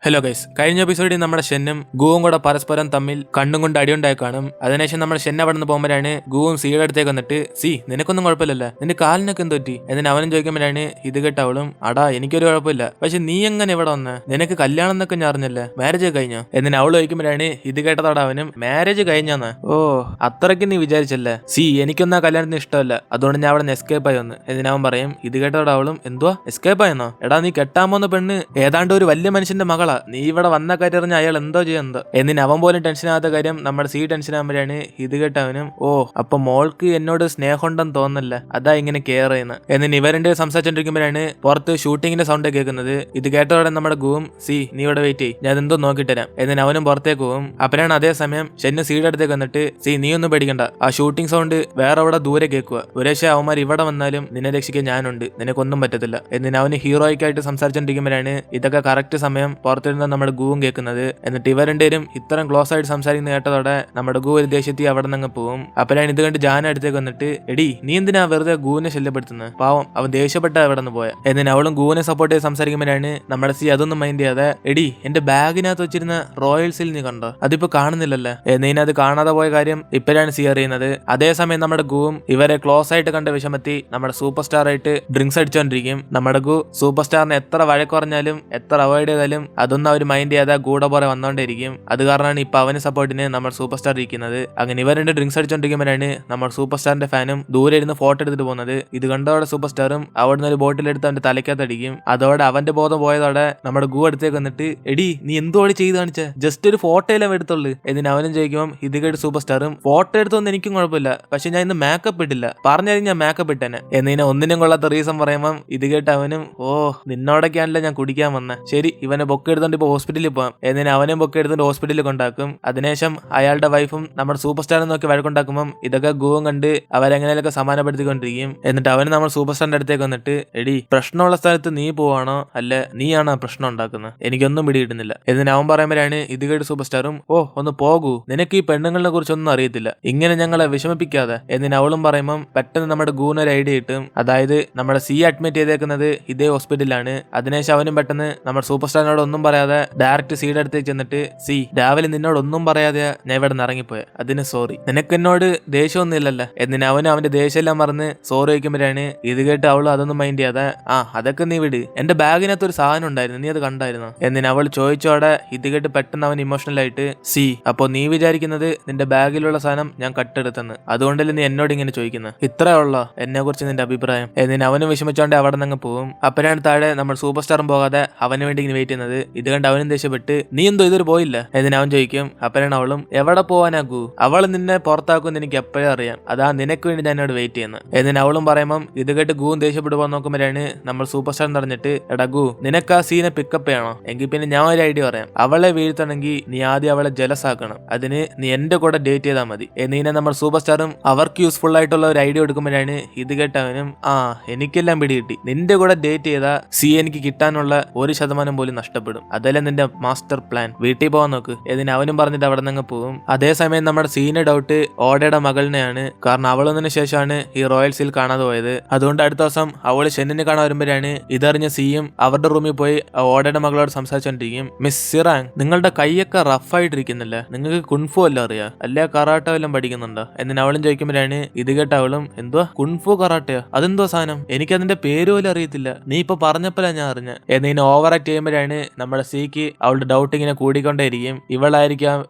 Hello guys, കഴിഞ്ഞ എപ്പിസോഡിൽ നമ്മുടെ ഷെന്നും ഗുവും കൂടെ പരസ്പരം തമ്മിൽ കണ്ണും കൊണ്ട് അടിയുണ്ടായി കാണും. അതിനുശേഷം നമ്മുടെ ഷെൻ അവിടെ നിന്ന് പോകുമ്പോഴാണ് ഗുവും സിയുടെ അടുത്തേക്ക് വന്നിട്ട്, സി നിനക്കൊന്നും കുഴപ്പമില്ലല്ലോ, നിന്റെ കാലിനൊക്കെ എന്ത് പറ്റി എന്നിട്ട് അവനും ചോദിക്കുമ്പോഴാണ് ഇത് കേട്ട അവളും, അടാ എനിക്കൊരു കുഴപ്പമില്ല, പക്ഷെ നീ എങ്ങനെ ഇവിടെ വന്ന്, നിനക്ക് കല്യാണം എന്നൊക്കെ ഞാൻ അറിഞ്ഞല്ലേ, മാരേജ് കഴിഞ്ഞോ എന്നിട്ട് അവൾ ചോദിക്കുമ്പോഴാണ് ഇത് കേട്ടതോടെ അവനും മാരേജ് കഴിഞ്ഞാന്ന്. ഓ അത്രയ്ക്ക് നീ വിചാരിച്ചല്ലേ, സി എനിക്കൊന്നും ആ കല്യാണത്തിന് ഇഷ്ടമല്ല, അതുകൊണ്ട് ഞാൻ അവിടെ നിന്ന് എസ്കേപ്പ് ആയി വന്ന് എന്നിട്ട് അവൻ പറയും. ഇത് കേട്ടതോടെ അവളും, എന്തുവാ എസ്കേപ്പ് ആയെന്നോ, എടാ നീ കെട്ടാൻ പോകുന്ന പെണ്ണ് ഏതാണ്ട് ഒരു വലിയ മനുഷ്യന്റെ മകളാ, നീ ഇവിടെ വന്ന കാര്യം അറിഞ്ഞ അയാൾ എന്തോ ചെയ്യുന്നത് എന്നിന് അവൻ പോലും ടെൻഷൻ ആകാത്ത കാര്യം നമ്മുടെ സി ടെൻഷൻ ആകുമ്പോഴാണ് ഇത് കേട്ടവനും, ഓ അപ്പൊ മോൾക്ക് എന്നോട് സ്നേഹമുണ്ടെന്ന് തോന്നല്ല, അതാ ഇങ്ങനെ കെയർ ചെയ്യുന്നത് എന്നിന് ഇവരുടെ സംസാരിച്ചോണ്ടിരിക്കുമ്പോഴാണ് പുറത്ത് ഷൂട്ടിങ്ങിന്റെ സൗണ്ട് കേൾക്കുന്നത്. ഇത് കേട്ടതോടെ നമ്മുടെ ഗുവും, സി നീ ഇവിടെ വെയിറ്റ് ചെയ്യ്, ഞാൻ എന്തോ നോക്കിട്ട് തരാം എന്നിന് അവനും പുറത്തേക്ക് പോവും. അപ്പോഴാണ് അതേസമയം ഷെന്ന് സിയുടെ അടുത്തേക്ക് വന്നിട്ട്, സി നീ ഒന്നും പേടിക്കണ്ട, ആ ഷൂട്ടിംഗ് സൗണ്ട് വേറെ അവിടെ ദൂരെ കേൾക്കുക, ഒരുപക്ഷെ അവന്മാർ ഇവിടെ വന്നാലും നിന്നെ രക്ഷിക്കാൻ ഞാനുണ്ട്, നിനക്കൊന്നും പറ്റത്തില്ല എന്നിന് അവന് ഹീറോയ്ക്കായിട്ട് സംസാരിച്ചോണ്ടിരിക്കുമ്പോഴാണ് ഇതൊക്കെ കറക്റ്റ് സമയം പുറത്തിരുന്ന നമ്മുടെ ഗുവും കേൾക്കുന്നത്. എന്നിട്ട് ഇവർ രണ്ടുപേരും ഇത്രയും ക്ലോസ് ആയിട്ട് സംസാരിക്കുന്ന കേട്ടതോടെ നമ്മുടെ ഗു ഒരു ദേഷ്യത്തി അവിടെ നിന്ന് പോവും. അപ്പോഴാണ് ഇത് കണ്ട് ജാന അടുത്തേക്ക് വന്നിട്ട്, എടി നീ എന്തിനാ വെറുതെ ഗുവിനെ ശല്യപ്പെടുത്തുന്നത്, പാവം അവൻ ദേഷ്യപ്പെട്ട അവിടെ നിന്ന് പോയ എന്നിട്ട് അവളും ഗുവിനെ സപ്പോർട്ട് ചെയ്ത് സംസാരിക്കുമ്പോഴാണ് നമ്മുടെ സി അതൊന്നും മൈൻഡ് ചെയ്യാതെ, എടി എന്റെ ബാഗിനകത്ത് വെച്ചിരുന്ന റോയൽസിൽ നീ കണ്ടോ, അതിപ്പോ കാണുന്നില്ലല്ലേ നീന അത് കാണാതെ പോയ കാര്യം ഇപ്പോഴാണ് സി അറിയുന്നത്. അതേസമയം നമ്മുടെ ഗുവും ഇവരെ ക്ലോസ് ആയിട്ട് കണ്ട വിഷമത്തി നമ്മുടെ സൂപ്പർ സ്റ്റാർ ആയിട്ട് ഡ്രിങ്ക്സ് അടിച്ചോണ്ടിരിക്കും. നമ്മുടെ ഗു സൂപ്പർ സ്റ്റാറിനെ എത്ര വഴക്കുറഞ്ഞാലും എത്ര അവോയ്ഡ് ചെയ്താലും അതൊന്നും അവർ മൈൻഡ് ചെയ്യാതെ കൂടെ പോലെ വന്നോണ്ടിരിക്കും. അത് കാരണമാണ് ഇപ്പൊ അവന് സപ്പോർട്ടിന് നമ്മൾ സൂപ്പർ സ്റ്റാർ ഇരിക്കുന്നത്. അങ്ങനെ ഇവർ രണ്ട് ഡ്രിങ്ക്സ് അടിച്ചോണ്ടിരിക്കുമ്പോഴാണ് നമ്മൾ സൂപ്പർ സ്റ്റാറിന്റെ ഫാനും ദൂരെ ഇരുന്ന് ഫോട്ടോ എടുത്തിട്ട് പോകുന്നത്. ഇത് കണ്ടോടെ സൂപ്പർ സ്റ്റാറും അവിടുന്ന് ഒരു ബോട്ടിലെടുത്ത് അവന്റെ തലയ്ക്കകത്തടിക്കും. അതോടെ അവന്റെ ബോധം പോയതോടെ നമ്മുടെ ഗു അടുത്തേക്ക് വന്നിട്ട്, എടി നീ എന്തോടി ചെയ്ത് കാണിച്ച, ജസ്റ്റ് ഒരു ഫോട്ടോ എല്ലാം എടുത്തുള്ളൂ എന്നിന് അവനും ചോദിക്കുമ്പോൾ ഇത് കേട്ട് സൂപ്പർ സ്റ്റാറും, ഫോട്ടോ എടുത്തൊന്നും എനിക്കും കുഴപ്പമില്ല, പക്ഷെ ഞാൻ ഇന്ന് മേക്കപ്പ് ഇട്ടില്ല, പറഞ്ഞാലും ഞാൻ മേക്കപ്പ് ഇട്ടേനെ എന്നിനെ ഒന്നിനും കൊള്ളാത്ത റീസൺ പറയുമ്പോൾ ഇത് കേട്ട് അവനും, ഓ നിന്നോടൊക്കെയാണല്ലോ ഞാൻ കുടിക്കാൻ വന്ന, ശരി ഇവനെ ബൊക്കെ എടുത്തോണ്ട് ഇപ്പൊ ഹോസ്പിറ്റലിൽ പോകാം എന്നിന് അവനും ബൊക്കെ എടുത്തോണ്ട് ഹോസ്പിറ്റലിൽ കൊണ്ടാക്കും. അതിനുശേഷം അയാളുടെ വൈഫും നമ്മുടെ സൂപ്പർ സ്റ്റാറിനെ നോക്കി വഴക്കുണ്ടാക്കുമ്പോൾ ഇതൊക്കെ ഗുവും കണ്ട് അവരെങ്ങനെയൊക്കെ സമാനപ്പെടുത്തിക്കൊണ്ടിരിക്കും. എന്നിട്ട് അവന് നമ്മൾ സൂപ്പർ സ്റ്റാറിന്റെ അടുത്തേക്ക് വന്നിട്ട്, എടി പ്രശ്നമുള്ള സ്ഥലത്ത് നീ പോവാണോ അല്ല നീയാണോ പ്രശ്നം ഉണ്ടാക്കുന്നത്, എനിക്കൊന്നും പിടികിട്ടുന്നില്ല എന്നിന് അവൻ പറയുമ്പോഴാണ് ഇത് കേട്ട് സൂപ്പർ സ്റ്റാറും, ഓ ഒന്ന് പോകൂ, നിനക്ക് ഈ പെണ്ണുങ്ങളെ കുറിച്ചൊന്നും അറിയത്തില്ല, ഇങ്ങനെ ഞങ്ങളെ വിഷമിപ്പിക്കാതെ എന്നിന് അവളും പറയുമ്പോൾ പെട്ടെന്ന് നമ്മുടെ ഗൂന് ഒരു ഐഡിയ കിട്ടും. അതായത് നമ്മുടെ സി അഡ്മിറ്റ് ചെയ്തേക്കുന്നത് ഇതേ ഹോസ്പിറ്റലിലാണ്. അതിനുശേഷം അവനും പെട്ടെന്ന് നമ്മുടെ സൂപ്പർ സ്റ്റാറിനോട് ഒന്നും പറയാതെ ഡയറക്റ്റ് സിയുടെ അടുത്തേക്ക് ചെന്നിട്ട്, സി രാവിലെ നിന്നോട് ഒന്നും പറയാതെ ഞാൻ ഇവിടെ നിന്ന് ഇറങ്ങിപ്പോയ, അതിന് സോറി, നിനക്ക് എന്നോട് ദേഷ്യമൊന്നും ഇല്ലല്ലോ എന്നിന് അവനും അവന്റെ ദേഷ്യം എല്ലാം മറന്ന് സോറി വയ്ക്കുമ്പോഴാണ് ഇത് കേട്ട് അവളും അതൊന്നും മൈൻഡ് ചെയ്യാതെ, ആ അതൊക്കെ നീ വിട്, എന്റെ ബാഗിനകത്ത് ഒരു സാധനം ഉണ്ടായിരുന്നു, നീ അത് കണ്ടായിരുന്നു എന്നിന് അവൾ ചോദിച്ചോടെ ഇത് കേട്ട് പെട്ടെന്ന് അവൻ ഇമോഷണൽ ആയിട്ട്, സി അപ്പൊ നീ വിചാരിക്കുന്നത് നിന്റെ ബാഗിലുള്ള സാധനം ഞാൻ കട്ടെടുത്തെന്ന്, അതുകൊണ്ടല്ലേ നീ എന്നോട് ഇങ്ങനെ ചോദിക്കുന്നത്, ഇത്രേ ഉള്ളോ എന്നെ കുറിച്ച് നിന്റെ അഭിപ്രായം എന്നിന് അവനും വിഷമിച്ചോണ്ട് അവിടെ നിന്ന് പോവും. അപ്പോഴാണ് താഴെ നമ്മൾ സൂപ്പർ സ്റ്റാറും പോകാതെ അവന് വേണ്ടി ഇങ്ങനെ വെയിറ്റ് ചെയ്യുന്നത്. ഇത് കണ്ട് അവനും ദേഷ്യപ്പെട്ട്, നീ എന്തോ ഇതൊരു പോയില്ല എന്നിന് അവൻ ചോദിക്കും. അപ്പോഴാണ് അവളും, എവിടെ പോവാനാകൂ, അവൾ നിന്നെ പുറത്താക്കുമെന്ന് എനിക്ക് എപ്പോഴും അറിയാം, അതാ നിനക്ക് വേണ്ടി ഞാൻ എന്നോട് വെയിറ്റ് ചെയ്യുന്നത് എന്നിന് അവളും പറയുമ്പോൾ ഇത് കേട്ട് ഗുവും ദേഷ്യപ്പെട്ടു പോകാൻ നോക്കുമ്പോഴാണ് നമ്മൾ സൂപ്പർ സ്റ്റാർ പറഞ്ഞിട്ട്, എടാ ഗു നിനക്ക് ആ സീനെ പിക്കപ്പ് ചെയ്യണോ, എങ്കിൽ പിന്നെ ഞാൻ ഒരു ഐഡിയ പറയാം, അവളെ വീഴ്ത്തണമെങ്കിൽ നീ ആദ്യം അവളെ ജലസ് ആക്കണം, അതിന് നീ എന്റെ കൂടെ ഡേറ്റ് ചെയ്താൽ മതി എന്നിനെ നമ്മൾ സൂപ്പർ സ്റ്റാറും അവർക്ക് യൂസ്ഫുൾ ആയിട്ടുള്ള ഒരു ഐഡിയ എടുക്കുമ്പോഴാണ് ഇത് കേട്ടവനും, ആ എനിക്കെല്ലാം പിടികിട്ടി, നിന്റെ കൂടെ ഡേറ്റ് ചെയ്താൽ സി എനിക്ക് കിട്ടാനുള്ള 1% പോലും നഷ്ടപ്പെടും, അതല്ല നിന്റെ മാസ്റ്റർ പ്ലാൻ, വീട്ടിൽ പോകാൻ നോക്ക് എന്നിന് അവനും പറഞ്ഞിട്ട് അവിടെ നിന്ന് പോവും. അതേസമയം നമ്മുടെ സീന് ഡൗട്ട് ഓടയുടെ മകളിനെയാണ്, കാരണം അവളൊന്നിനു ശേഷമാണ് ഈ റോയൽസിൽ കാണാതെ പോയത്. അതുകൊണ്ട് അടുത്ത ദിവസം അവള് ഷെന്നിനെ കാണാൻ വരുമ്പോഴാണ് ഇതറിഞ്ഞ സിയും അവരുടെ റൂമിൽ പോയി ഓടയുടെ മകളോട് സംസാരിച്ചോണ്ടിരിക്കും. മിസ് സിറാങ് നിങ്ങളുടെ കൈയൊക്കെ റഫായിട്ടിരിക്കുന്നില്ല, നിങ്ങൾക്ക് കുൻഫു വല്ലതും അറിയാം അല്ലെ കറാട്ട വല്ലതും പഠിക്കുന്നുണ്ടോ എന്നിന് അവളും ചോദിക്കുമ്പോഴാണ് ഇത് കേട്ട അവളും, എന്തുവാ കുൻഫു കറാട്ടയോ, അതെന്തോ സാധനം, എനിക്കതിന്റെ പേര് പോലും അറിയത്തില്ല, നീ ഇപ്പൊ പറഞ്ഞപ്പോഴാണ് ഞാൻ അറിഞ്ഞ എന്നിങ്ങനെ ഓവർ ആക്ട് ചെയ്യുമ്പോഴാണ് നമ്മുടെ സിക്ക് അവളുടെ ഡൗട്ട് ഇങ്ങനെ കൂടിക്കൊണ്ടേയിരിക്കും, ഇവളായിരിക്കാം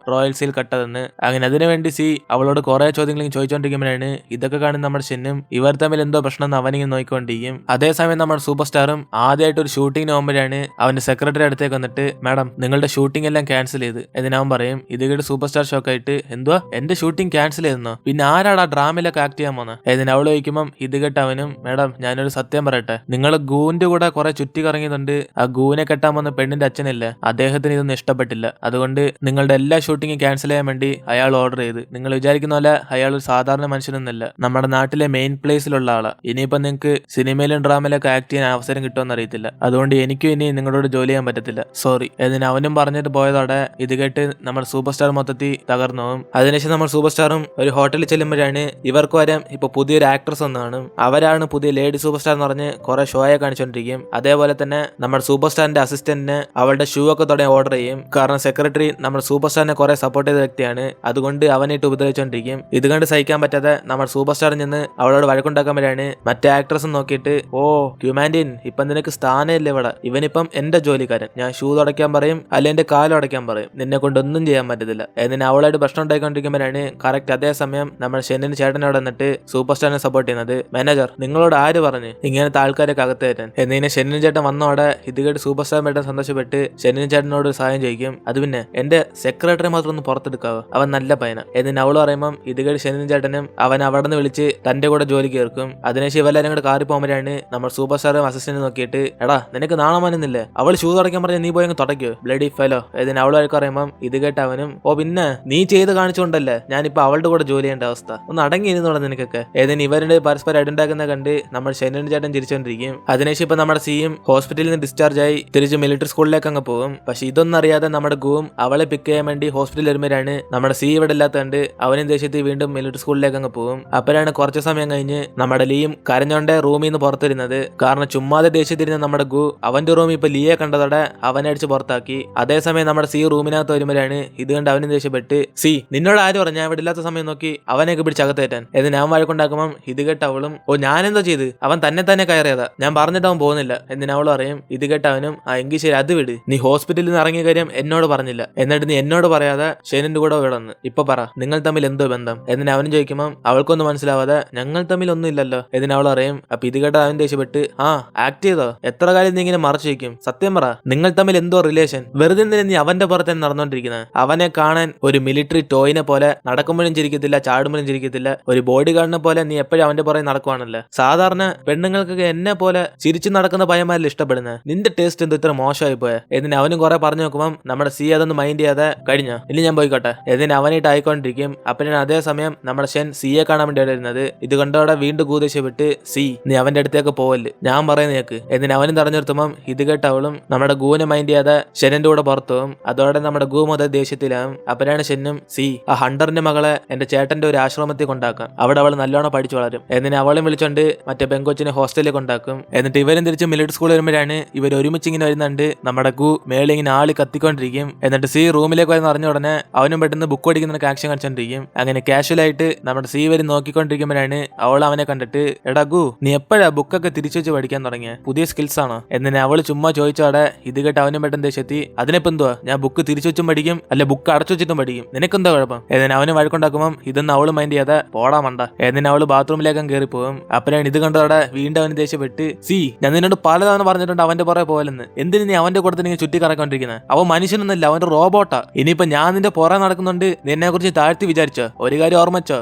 റോയൽസിൽ കട്ടതെന്ന്. അങ്ങനെ അതിനുവേണ്ടി സി അവളോട് കുറെ ചോദ്യങ്ങളും ചോദിച്ചോണ്ടിരിക്കുമ്പോഴാണ് ഇതൊക്കെ കാണുന്ന നമ്മുടെ ഷെന്നും ഇവർ തമ്മിൽ എന്തോ പ്രശ്നം അവനിങ്ങനെ നോക്കിക്കൊണ്ടിരിക്കും. അതേസമയം നമ്മുടെ സൂപ്പർ സ്റ്റാറും ആദ്യമായിട്ട് ഒരു ഷൂട്ടിങ്ങിന് പോകുമ്പോഴാണ് അവന്റെ സെക്രട്ടറി അടുത്തേക്ക് വന്നിട്ട്, മാഡം നിങ്ങളുടെ ഷൂട്ടിംഗ് എല്ലാം ക്യാൻസൽ ചെയ്ത് എന്നിനവൻ പറയും. ഇത് കേട്ട് സൂപ്പർ സ്റ്റാർ ഷോക്കായിട്ട്, എന്തുവാ എന്റെ ഷൂട്ടിംഗ് ക്യാൻസൽ ചെയ്തെന്നോ, പിന്നെ ആരാടാ ഡ്രാമയിലൊക്കെ ആക്ട് ചെയ്യാൻ പോന്നെ എന്നിന് അവൾ ചോദിക്കുമ്പോൾ ഇത് കേട്ട് അവനും, മാഡം ഞാനൊരു സത്യം പറയട്ടെ, നിങ്ങൾ ഗൂവിന്റെ കൂടെ കുറെ ചുറ്റി കറങ്ങിയതുണ്ട്, ആ ഗൂവിനെ കെട്ടാൻ വന്ന പെണ്ണിന്റെ അച്ഛനില്ല അദ്ദേഹത്തിന് ഇതൊന്നും ഇഷ്ടപ്പെട്ടില്ല, അതുകൊണ്ട് നിങ്ങളുടെ എല്ലാ ഷൂട്ടിങ്ങും ക്യാൻസൽ ചെയ്യാൻ വേണ്ടി അയാൾ ഓർഡർ ചെയ്ത്, നിങ്ങൾ വിചാരിക്കുന്ന പോലെ അയാൾ ഒരു സാധാരണ മനുഷ്യനൊന്നുമല്ല, നമ്മുടെ നാട്ടിലെ മെയിൻ പ്ലേസിലുള്ള ആളാ, ഇനിയിപ്പോ നിങ്ങൾക്ക് സിനിമയിലും ഡ്രാമയിലൊക്കെ ആക്ട് ചെയ്യാൻ അവസരം കിട്ടുമെന്ന് അറിയത്തില്ല, അതുകൊണ്ട് എനിക്കും ഇനി നിങ്ങളോട് ജോലി ചെയ്യാൻ പറ്റത്തില്ല, സോറി എന്നിന് അവനും പറഞ്ഞിട്ട് പോയതോടെ ഇത് കേട്ട് നമ്മൾ സൂപ്പർ സ്റ്റാർ മൊത്തത്തിൽ തകർന്നു പോകും. അതിനുശേഷം നമ്മൾ സൂപ്പർ സ്റ്റാറും ഒരു ഹോട്ടലിൽ ചെല്ലുമ്പോഴാണ് ഇവർക്ക് വരാൻ ഇപ്പൊ പുതിയൊരു ആക്ട്രസ് ഒന്നാണ്, അവരാണ് പുതിയ ലേഡി സൂപ്പർ സ്റ്റാർ എന്ന് പറഞ്ഞ് കുറെ ഷോയെ കാണിച്ചോണ്ടിരിക്കും. അതേപോലെ തന്നെ നമ്മുടെ സൂപ്പർ സ്റ്റാറിന്റെ അസിസ്റ്റന്റിന് അവളുടെ ഷൂ ഒക്കെ തുടങ്ങി ഓർഡർ ചെയ്യും. കാരണം സെക്രട്ടറി നമ്മുടെ സൂപ്പർ സ്റ്റാറിനെ കുറെ സപ്പോർട്ട് ചെയ്ത വ്യക്തിയാണ്. അതുകൊണ്ട് അവനായിട്ട് ഉപദ്രവിച്ചോണ്ടിരിക്കും. ഇത് കണ്ട് സഹിക്കാൻ പറ്റാതെ നമ്മുടെ സൂപ്പർ സ്റ്റാറിൽ നിന്ന് അവളോട് വഴക്കുണ്ടാക്കാൻ വരെയാണ് മറ്റേ ആക്ട്രസ് നോക്കിയിട്ട്, ഓ ഹ്യൂമാൻഡിൻ, ഇപ്പം നിനക്ക് സ്ഥാനമില്ല ഇവിടെ, ഇവനിപ്പം എന്റെ ജോലിക്കാരൻ, ഞാൻ ഷൂ തുടയ്ക്കാൻ പറയും അല്ലെ എന്റെ കാല് ഉടയ്ക്കാൻ പറയും, നിന്നെ കൊണ്ടൊന്നും ചെയ്യാൻ പറ്റത്തില്ല. എന്നിട്ട് അവളായിട്ട് പ്രശ്നം ഉണ്ടായിക്കൊണ്ടിരിക്കുമ്പോഴാണ് കറക്റ്റ് അതേ സമയം നമ്മുടെ ഷെന്നിന് ചേട്ടനോട് വന്നിട്ട് സൂപ്പർ സ്റ്റാറിനെ സപ്പോർട്ട് ചെയ്യുന്നത്, മാനേജർ നിങ്ങളോട് ആര് പറഞ്ഞു ഇങ്ങനത്തെ ആൾക്കാരൊക്കെ അകത്ത് കയറ്റാൻ. എന്നതിന് ഷെന്നിന് ചേട്ടൻ വന്നോടെ ഇത് കേട്ട് സൂപ്പർ സ്റ്റാർ ചേട്ടൻ സന്തോഷപ്പെട്ട് ഷെന്നിന് ചേട്ടനോട് സഹായം ചോദിക്കും. അത് പിന്നെ എന്റെ സെക്രട്ടറി മാത്രം ഒന്ന് പുറത്തെടുക്കാവോ, അവൻ നല്ല പയ്യന. എന്നിട്ട് അവള് പറയുമ്പം ഇത് കേട്ട് ഷെന്നിന് ചേട്ടനും അവൻ അവിടെ നിന്ന് വിളിച്ച് തന്റെ കൂടെ ജോലിക്ക് കേൾക്കും. അതിനുശേഷം ഇവരെല്ലാരും കൂടെ കാറി പോകുമ്പോഴാണ് നമ്മൾ സൂപ്പർ സ്റ്റാറും അസിസ്റ്റന്റ് നോക്കിയിട്ട്, എടാ നിനക്ക് നാണമാനുന്നില്ലേ, അവൾ ഷൂ തുടയ്ക്കാൻ പറഞ്ഞ നീ പോയി അങ്ങ് തുടയ്ക്കോ ബ്ലഡി ഫെലോ. ഇതിന് അവളൊക്കെ പറയുമ്പം ഇത് കേട്ട് അവനും, ഓ പിന്നെ നീ ചെയ്ത് കാണിച്ചുകൊണ്ടല്ലേ ഞാനിപ്പോ അവളുടെ കൂടെ ജോലി ചെയ്യേണ്ട അവസ്ഥ, ഒന്ന് അടങ്ങിയിരുന്നോളെ നിനക്കൊക്കെ. ഏതിന് ഇവരുടെ പരസ്പരം അടിണ്ടാക്കുന്ന കണ്ട് നമ്മൾ ഷെന്നിന് ചേട്ടൻ ചിരിച്ചോണ്ടിരിക്കും. അതിനുശേഷം ഇപ്പൊ നമ്മുടെ സിയും ഹോസ്പിറ്റലിൽ നിന്ന് ഡിസ്ചാർജ് ആയി തിരിച്ച് മിലിറ്ററി സ്കൂളിലേക്ക് അങ്ങ് പോകും. പക്ഷെ ഇതൊന്നും അറിയാതെ നമ്മുടെ ഗുവും അവളെ പിക്ക് ചെയ്യാൻ വേണ്ടി ഹോസ്പിറ്റലിൽ വരുമ്പോഴാണ് നമ്മുടെ സി ഇവിടെ ഇല്ലാത്തതുകൊണ്ട് അവനും ദേശത്ത് വീണ്ടും മിലിറ്ററി സ്കൂളിലേക്ക് അങ്ങ് പോകും. അപ്പോഴാണ് കുറച്ച് സമയം കഴിഞ്ഞ് നമ്മുടെ ലീയും കരഞ്ഞോണ്ട് റൂമിൽ നിന്ന് പുറത്തിരുന്നത്. കാരണം ചുമ്മാതെ ദേഷ്യത്തിരുന്ന നമ്മുടെ ഗു അവന്റെ റൂമിൽ ഇപ്പൊ ലീയെ കണ്ടതോടെ അവനെ അടിച്ച് പുറത്താക്കി. അതേസമയം നമ്മുടെ സി റൂമിനകത്ത് വരുമ്പോഴാണ് ഇത് കണ്ട് അവനും ദേഷ്യപ്പെട്ട്, സി നിന്നോട് ആര് പറഞ്ഞു ഞാൻ ഇവിടെ ഇല്ലാത്ത സമയം നോക്കി അവനെയൊക്കെ പിടിച്ച് അകത്തേറ്റാൻ. എന്ന് ഞാൻ വഴക്കുണ്ടാക്കുമ്പം ഇത് കേട്ട് അവളും, ഓ ഞാനെന്തോ ചെയ്ത്, അവൻ തന്നെ കയറിയതാ, ഞാൻ പറഞ്ഞിട്ട് അവൻ പോകുന്നില്ല. എന്നിന് അവൾ പറയും. ഇത് കേട്ട് അവനും, ആ എങ്കിൽ ശരി അത് വിട്, നീ ഹോസ്പിറ്റലിൽ നിന്ന് ഇറങ്ങിയ കാര്യം എന്നോട് പറഞ്ഞില്ല, എന്നിട്ട് നീ എന്നോട് പറയാതെ ഷെനിന്റെ കൂടെ വിടന്ന് ഇപ്പൊ പറ, നിങ്ങൾ തമ്മിൽ എന്തോ ബന്ധം. എന്നിന് അവനും ചോദിക്കുമ്പോൾ അവൾക്കൊന്നും മനസ്സിലാവാതെ ഞങ്ങൾ തമ്മിൽ ഒന്നും ഇല്ലല്ലോ. എന്നിന് അവൾ അറിയും. അപ്പൊ ഇത് കേട്ട് അവൻ ദേഷ്യപ്പെട്ട്, ആ ആക്ട് ചെയ്തോ, എത്ര കാലം നീ ഇങ്ങനെ മറച്ചു വയ്ക്കും, സത്യം പറ നിങ്ങൾ തമ്മിൽ എന്തോ റിലേഷൻ, വെറുതെ നീ അവന്റെ പുറത്തെ നടന്നുകൊണ്ടിരിക്കുന്നത്. അവനെ കാണാൻ ഒരു മിലിറ്ററി ടോയിനെ പോലെ, നടക്കുമ്പോഴും ചിരിക്കത്തില്ല ചാടുമ്പോഴും ചിരിക്കത്തില്ല, ഒരു ബോഡി ഗാർഡിനെ പോലെ നീ എപ്പോഴും അവന്റെ പുറകെ നടക്കുവാണല്ലോ. സാധാരണ പെണ്ണുങ്ങൾക്കൊക്കെ എന്നെ പോലെ ചിരിച്ചു നടക്കുന്ന പയ്യന്മാരിൽ ഇഷ്ടപ്പെടുന്നത്, നിന്റെ ടേസ്റ്റ് എന്തോ ഇത്ര മോശമായി പോയ. എന്നിന് അവനും കുറെ പറഞ്ഞു നോക്കുമ്പോൾ നമ്മുടെ സി അതൊന്നും മൈൻഡ് ചെയ്യാതെ, കഴിഞ്ഞോ ഇനി ഞാൻ പോയിക്കോട്ടെ. എന്നിന് അവനായിട്ട് ആയിക്കൊണ്ടിരിക്കും. അപ്പോഴാണ് അതേസമയം നമ്മുടെ ഷെൻ സിയെ കാണാൻ വേണ്ടി വരുന്നത്. ഇത് കണ്ടോടെ വീണ്ടും കൂദേശപ്പെട്ട്, സി നീ അവന്റെ അടുത്തേക്ക് പോവല്ലേ, ഞാൻ പറയുന്ന കേക്ക്. എന്നിന് അവനും തടഞ്ഞു നിർത്തുമ്പം ഇത് കേട്ട് അവളും നമ്മുടെ ഗൂവിനെ മൈൻഡ് ചെയ്യാതെ ഷെനിന്റെ കൂടെ പുറത്തു പോകും. അതോടെ നമ്മുടെ ഗൂ മുതൽ ദേഷ്യത്തിലാവും. അപ്പോഴാണ് ഷെന്നും, സി ആ ഹണ്ടറിന്റെ മകളെ എന്റെ ചേട്ടന്റെ ഒരു ആശ്രമത്തിൽ കൊണ്ടാക്കാം, അവിടെ അവൾ നല്ലോണം പഠിച്ചു വളരും. എന്നിന് അവളും വിളിച്ചോണ്ട് മറ്റേ പെങ്കൊച്ചിനെ ഹോസ്റ്റലിൽ കൊണ്ടാക്കും. എന്നിട്ട് ഇവരും തിരിച്ച് മിലിറ്ററി സ്കൂളിൽ വരുമ്പോഴാണ് ഇവർ ഒരുമിച്ച് ഇങ്ങനെ വരുന്നുണ്ട്. നമ്മുടെ ഗു മേളിൽ ഇങ്ങനെ ആളി കത്തിക്കൊണ്ടിരിക്കും. എന്നിട്ട് സി റൂമിലേക്ക് വരുന്ന അറിഞ്ഞ ഉടനെ അവനും പെട്ടെന്ന് ബുക്ക് പഠിക്കുന്ന ആക്ഷൻ കാണിച്ചോണ്ടിരിക്കും. അങ്ങനെ കാഷ്വൽ ആയിട്ട് നമ്മുടെ സി വരും നോക്കിക്കൊണ്ടിരിക്കുമ്പോഴാണ് അവൾ അവനെ കണ്ടിട്ട്, എടാ ഗു നീ എപ്പോഴാ ബുക്കൊക്കെ തിരിച്ചു വെച്ച് പഠിക്കാൻ തുടങ്ങിയ, പുതിയ സ്കിൽസ് ആണോ. എന്നിനെ അവള് ചുമ്മാ ചോദിച്ചോടെ ഇത് കേട്ട് അവനും പെട്ടെന്ന് ദേഷ്യത്തി, അതിനിപ്പോ എന്തുവാ, ഞാൻ ബുക്ക് തിരിച്ചു വെച്ചും പഠിക്കും അല്ലെ ബുക്ക് അടച്ചു വെച്ചിട്ടും പഠിക്കും, നിനക്കെന്താ കുഴപ്പം. എന്നിന് അവന് വഴക്കുണ്ടാക്കുമ്പോൾ ഇതൊന്നും അവള് മൈൻഡ് ചെയ്യാതെ പോടാ മണ്ട. എന്നിന് അവള് ബാത്റൂമിലേക്ക് കയറി പോകും. അപ്പോഴാണ് ഇത് കണ്ടോടെ വീണ്ടും അവന് ദേഷ്യപ്പെട്ട്, സി ഞാൻ നിന്നോട് പലതവണ പറഞ്ഞിട്ടുണ്ട് അവന്റെ പുറകെ പോലെന്ന്, എന്തിനു നീ അവന്റെ കൂടെ നീ ചുറ്റി കറക്കൊണ്ടിരിക്കുന്നത്, അവൻ മനുഷ്യനൊന്നുമില്ല, അവന്റെ റോബോട്ടാ. ഇനിയിപ്പോ ഞാൻ നിന്റെ പുറകെ നടക്കുന്നുണ്ട് നിന്നെ കുറിച്ച് താഴ്ത്തി വിചാരിച്ചോ, ഒരു കാര്യം ഓർമ്മച്ചോ,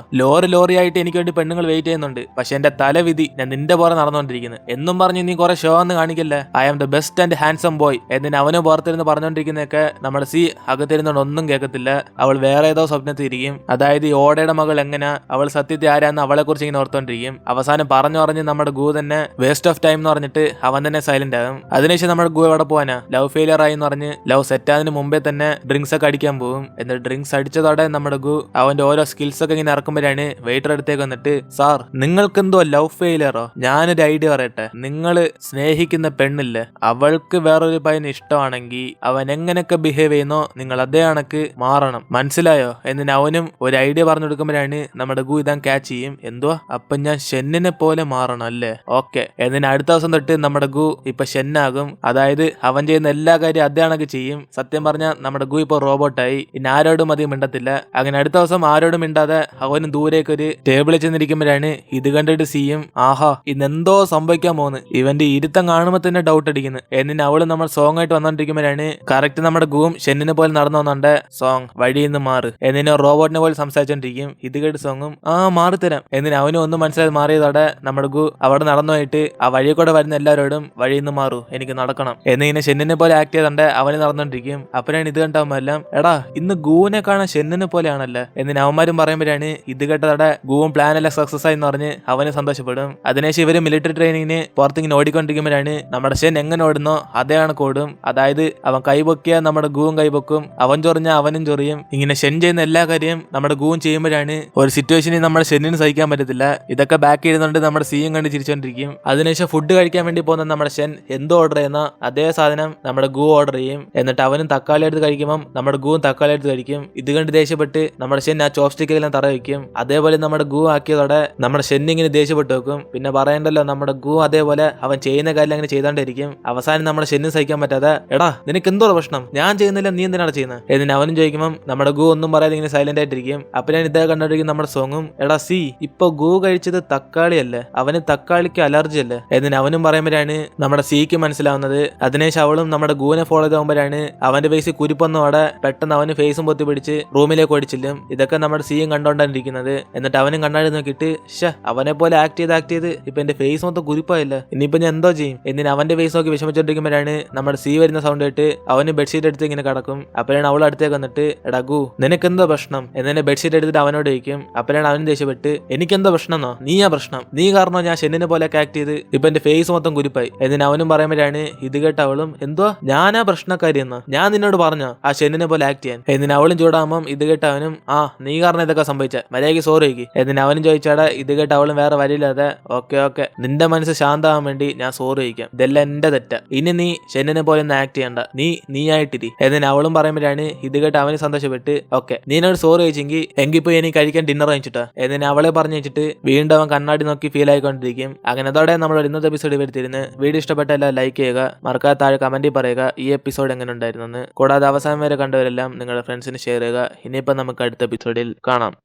ലോറി ആയിട്ട് എനിക്ക് വേണ്ടി പെണ്ണുങ്ങൾ വെയിറ്റ് ചെയ്യുന്നുണ്ട്, പക്ഷെ എന്റെ തലവിധി ഞാൻ നിന്റെ പുറകെ നടന്നുകൊണ്ടിരിക്കുന്നത് എന്നും പറഞ്ഞ് നീ കുറെ ഷോ എന്ന് കാണിക്കല്ലേ, I am the best and handsome boy. എന്നിന് അവന് പുറത്തിരുന്ന് പറഞ്ഞോണ്ടിരിക്കുന്നതൊക്കെ നമ്മുടെ സി അകത്തിരുന്നോണ്ട് ഒന്നും കേൾക്കത്തില്ല. അവൾ വേറെ ഏതോ സ്വപ്നത്തിരിക്കും. അതായത് ഈ ഓടയുടെ മകൾ എങ്ങനെ, അവൾ സത്യത്തിൽ ആരാന്ന് അവളെ കുറിച്ച് ഇങ്ങനെ ഓർത്തോണ്ടിരിക്കും. അവസാനം പറഞ്ഞു നമ്മുടെ ഗു തന്നെ വേസ്റ്റ് ഓഫ് ടൈം എന്ന് പറഞ്ഞിട്ട് അവൻ തന്നെ സൈലന്റ് ആകും. അതിനുശേഷം നമ്മുടെ ഗു എവിടെ പോവാനാ, ലവ് ഫെയിലിയർ ആയി എന്ന് പറഞ്ഞ് ലവ് സെറ്റ് ആയതിനു മുമ്പേ തന്നെ ഡ്രിങ്ക്സ് ഒക്കെ അടിക്കാൻ പോകും. എന്നിട്ട് ഡ്രിങ്ക്സ് അടിച്ചതോടെ നമ്മുടെ ഗു അവന്റെ ഓരോ സ്കിൽസ് ഒക്കെ ഇങ്ങനെ ഇറക്കുമ്പോഴാണ് വെയിറ്റർ അടുത്തേക്ക് വന്നിട്ട്, സാർ നിങ്ങൾക്ക് എന്തോ ലവ് ഫെയിലിയറോ, ഞാനൊരു ഐഡിയ പറയട്ടെ, നിങ്ങള് സ്നേഹിക്കുന്ന പെണ്ണില്ലേ അവൾക്ക് വേറൊരു പയ്യന് ഇഷ്ടമാണെങ്കിൽ അവൻ എങ്ങനെയൊക്കെ ബിഹേവ് ചെയ്യുന്നോ നിങ്ങൾ അതേ കണക്ക് മാറണം, മനസ്സിലായോ. എന്നിന് അവനും ഒരു ഐഡിയ പറഞ്ഞു കൊടുക്കുമ്പോഴാണ് നമ്മുടെ ഗു ഇതാൻ ക്യാച്ച് ചെയ്യും. എന്തുവാ, അപ്പൊ ഞാൻ ഷെന്നിനെ പോലെ മാറണം അല്ലേ, ഓക്കെ. എന്നിന് അടുത്ത ദിവസം തൊട്ട് നമ്മുടെ ഗു ഇപ്പൊ ഷെന്നാകും. അതായത് അവൻ ചെയ്യുന്ന എല്ലാ കാര്യം അതേ കണക്ക് ചെയ്യും. സത്യം പറഞ്ഞാൽ നമ്മുടെ ഗു ഇപ്പൊ റോബോട്ടായി, ഇനി ആരോടും അധികം മിണ്ടത്തില്ല. അങ്ങനെ അടുത്ത ദിവസം ആരോടും മിണ്ടാതെ അവനും ദൂരേക്ക് ഒരു ടേബിളിൽ ചെന്നിരിക്കുമ്പോഴാണ് ഇത് കണ്ടിട്ട് സിയും, ആഹാ ഇന്നെന്തോ സംഭവിക്കാൻ പോകുന്നു, ഇവന്റെ ഇരുത്തം കാണുമ്പോൾ തന്നെ ഡൗട്ട് അടിക്കുന്നു. എന്നിന് അവള് നമ്മൾ സോങ് ആയിട്ട് വന്നോണ്ടിരിക്കുമ്പോഴാണ് കറക്റ്റ് നമ്മുടെ ഗുവും ഷെന്നിനെ പോലെ നടന്നു വന്നോണ്ട് സോങ് വഴിയിൽ നിന്ന് മാറ്. എന്നിന് റോബോട്ടിനെ പോലെ സംസാരിച്ചോണ്ടിരിക്കും. ഇത് കേട്ട് സോങ്ങും ആ മാറിത്തരാം. എന്നിന് അവനും ഒന്നും മനസ്സിലായി മാറിയതോടെ നമ്മുടെ ഗു അവിടെ നടന്നു പോയിട്ട് ആ വഴി കൂടെ വരുന്ന എല്ലാവരോടും വഴിയിൽ നിന്ന് മാറൂ, എനിക്ക് നടക്കണം എന്നിങ്ങനെ ഷെന്നിനെ പോലെ ആക്ട് ചെയ്തോണ്ട് അവന് നടന്നോണ്ടിരിക്കും. അപ്പോഴാണ് ഇത് കണ്ടവന്മാരെല്ലാം, എടാ ഇന്ന് ഗുവിനെ കാണാൻ ഷെന്നിനെ പോലെയാണല്ലോ എന്നിന് അവന്മാരും പറയുമ്പോഴാണ് ഇത് കേട്ടതോടെ ഗുവും പ്ലാൻ എല്ലാം സക്സസ് ആയി എന്ന് പറഞ്ഞ് അവന് സന്തോഷപ്പെടും. അതിനുശേഷം ഇവര് മിലിറ്ററി ട്രെയിനിങ്ങിന് പുറത്തിങ്ങനെ ഓടിക്കൊണ്ടിരിക്കുമ്പോഴാണ് നമ്മുടെ ഷെൻ എങ്ങനെ ഓടുന്നോ അതേ കണക്ക് ഓടും. അതായത് അവൻ കൈപൊക്കിയ നമ്മുടെ ഗുവും കൈപൊക്കും, അവൻ ചൊറിഞ്ഞ അവനും ചൊറിയും. ഇങ്ങനെ ഷെൻ ചെയ്യുന്ന എല്ലാ കാര്യം നമ്മുടെ ഗുവും ചെയ്യുമ്പോഴാണ് ഒരു സിറ്റുവേഷനിൽ നമ്മുടെ ഷെന്നിന് സഹിക്കാൻ പറ്റത്തില്ല. ഇതൊക്കെ ബാക്ക് ചെയ്യുന്നുണ്ട് നമ്മുടെ സിയും കണ്ട് ചിരിച്ചോണ്ടിരിക്കും. അതിനുശേഷം ഫുഡ് കഴിക്കാൻ വേണ്ടി പോകുന്ന നമ്മുടെ ഷെൻ എന്തോ ഓർഡർ ചെയ്യുന്ന അതേ സാധനം നമ്മുടെ ഗു ഓർഡർ ചെയ്യും. എന്നിട്ട് അവനും തക്കാളി എടുത്ത് കഴിക്കുമ്പോൾ നമ്മുടെ ഗുവും തക്കാളി എടുത്ത് കഴിക്കും. ഇത് കണ്ട് ദേഷ്യപ്പെട്ട് നമ്മുടെ ഷെൻ ആ ചോപ്സ്റ്റിക്കെല്ലാം തറ വയ്ക്കും. അതേപോലെ നമ്മുടെ ഗു ആക്കിയതോടെ നമ്മുടെ ഷെൻ ഇങ്ങനെ ദേഷ്യപ്പെട്ട് വെക്കും. പിന്നെ പറയണ്ടല്ലോ, നമ്മുടെ ഗു അതേപോലെ അവൻ ചെയ്യുന്ന കാര്യം അങ്ങനെ ചെയ്തോണ്ടിരിക്കും. അവസാനം നമ്മുടെ ഷെന്നും സഹിക്കാൻ പറ്റാതെ, എടാ നിനക്ക് എന്തോ പ്രശ്നം, ഞാൻ ചെയ്യുന്നില്ല നീ എന്തിനാണ് ചെയ്യുന്നത് എന്നിന് അവനും ചോദിക്കുമ്പോൾ നമ്മുടെ ഗു ഒന്നും പറയാതെ ഇങ്ങനെ സൈലന്റ് ആയിട്ടിരിക്കും. അപ്പൊ ഞാൻ ഇതേ കണ്ടോണ്ടിരിക്കും നമ്മുടെ സോങ്ങും, എടാ സി ഇപ്പൊ ഗു കഴിച്ചത് തക്കാളിയല്ലേ, അവന് തക്കാളിക്ക് അലർജി അല്ലേ എന്നിന് അവനും പറയുമ്പോഴാണ് നമ്മുടെ സിക്ക് മനസ്സിലാവുന്നത്. അതിനുശേഷം അവളും നമ്മുടെ ഗുവിനെ ഫോളോ ചെയ്താകുമ്പോഴാണ് അവന്റെ ഫേസിൽ കുരിപ്പൊന്നോടെ പെട്ടെന്ന് അവന് ഫേസും പൊത്തി പിടിച്ച് റൂമിലേക്ക് ഓടിച്ചില്ലും. ഇതൊക്കെ നമ്മുടെ സിയും കണ്ടോണ്ടായിരിക്കുന്നത്. എന്നിട്ട് അവനും കണ്ണാടി നോക്കിയിട്ട്, അവനെ പോലെ ആക്ട് ചെയ്ത് ഇപ്പൊ എന്റെ ഫേസ് മൊത്തം കുരിപ്പായില്ല, ഇനിയിപ്പോ ഞാൻ എന്തോ ചെയ്യും എന്നിന് അവന്റെ ഫേസ് നോക്കി വിഷമിച്ചോണ്ടിരിക്കുമ്പോഴാണ് നമ്മുടെ സി വരുന്ന സൗണ്ട് കേട്ട് അവന് ബെഡ്ഷീറ്റ് എടുത്ത് ഇങ്ങനെ കിടക്കും. അപ്പോഴാണ് അവൾ അടുത്തേക്ക് വന്നിട്ട്, എടാ ഗു നിനക്ക് എന്തോ പ്രശ്നം എന്നെ ബെഡ്ഷീറ്റ് എടുത്തിട്ട് അവനോട് ചോദിക്കും. അപ്പോഴാണ് അവനും ദേഷ്യപ്പെട്ട്, എനിക്കെന്തോ പ്രശ്നമെന്നോ, നീയാ പ്രശ്നം, നീ കാരണോ ഞാൻ ഷെന്നിനെ പോലെ ആക്ട് ചെയ്ത് ഇപ്പൊ എന്റെ ഫേസ് മൊത്തം കുരിപ്പായി എന്നിന് അവനും പറയുമ്പോഴാണ് ഇത് കേട്ട അവളും, എന്തോ ഞാനാ പ്രശ്നക്കാരി എന്നോ, ഞാൻ നിന്നോട് പറഞ്ഞോ ആ ഷെന്നിനെ പോലെ ആക്ട് ചെയ്യാൻ എന്നിന് അവളും ചൂടാകുമ്പോൾ ഇത് കേട്ട അവനും, ആ നീ കാരണം ഇതൊക്കെ സംഭവിച്ച മര്യാദയ്ക്ക് സോറി ചോദിക്കും എന്നിന് അവനും ചോദിച്ചാടെ. ഇത് കേട്ട അവളും വേറെ വരില്ലാതെ, ഓക്കെ നിന്റെ മനസ്സ് ശാന്തമാവാൻ വേണ്ടി ഞാൻ സോറി ചോദിക്കാം, ഇതെല്ലാം എന്റെ തെറ്റാ, ഇനി നീ ഷെന്നിനെ പോലെ ഒന്നും ആക്ട് ചെയ്യണ്ട, നീ ആയിട്ടിരി എന്നിന് അവളും പറയുമ്പോഴാണ് ഇത് കേട്ട് അവന് സന്തോഷപ്പെട്ട്, ഓക്കെ നീ എന്നോട് സോറി ചോദിച്ചെങ്കിൽ എങ്കിപ്പോ എനിക്ക് കഴിക്കാൻ ഡിന്നർ വാങ്ങിച്ചിട്ടാ എന്നിന് അവളെ പറഞ്ഞു വെച്ചിട്ട് വീണ്ടും അവൻ കണ്ണാടി നോക്കി ഫീൽ ആയിക്കൊണ്ടിരിക്കും. അങ്ങനെ അതോടെ നമ്മൾ ഇന്നത്തെ എപ്പിസോഡ് വരുത്തിരുന്ന്. വീഡിയോ ഇഷ്ടപ്പെട്ട എല്ലാം ലൈക്ക് ചെയ്യുക, മറക്കാതെ താഴെ കമന്റിൽ പറയുക ഈ എപ്പിസോഡ് എങ്ങനെ ഉണ്ടായിരുന്നു. കൂടാതെ അവസാനം വരെ കണ്ടവരെല്ലാം നിങ്ങളുടെ ഫ്രണ്ട്സിന് ഷെയർ ചെയ്യുക. ഇനിയിപ്പോൾ നമുക്ക് അടുത്ത എപ്പിസോഡിൽ കാണാം.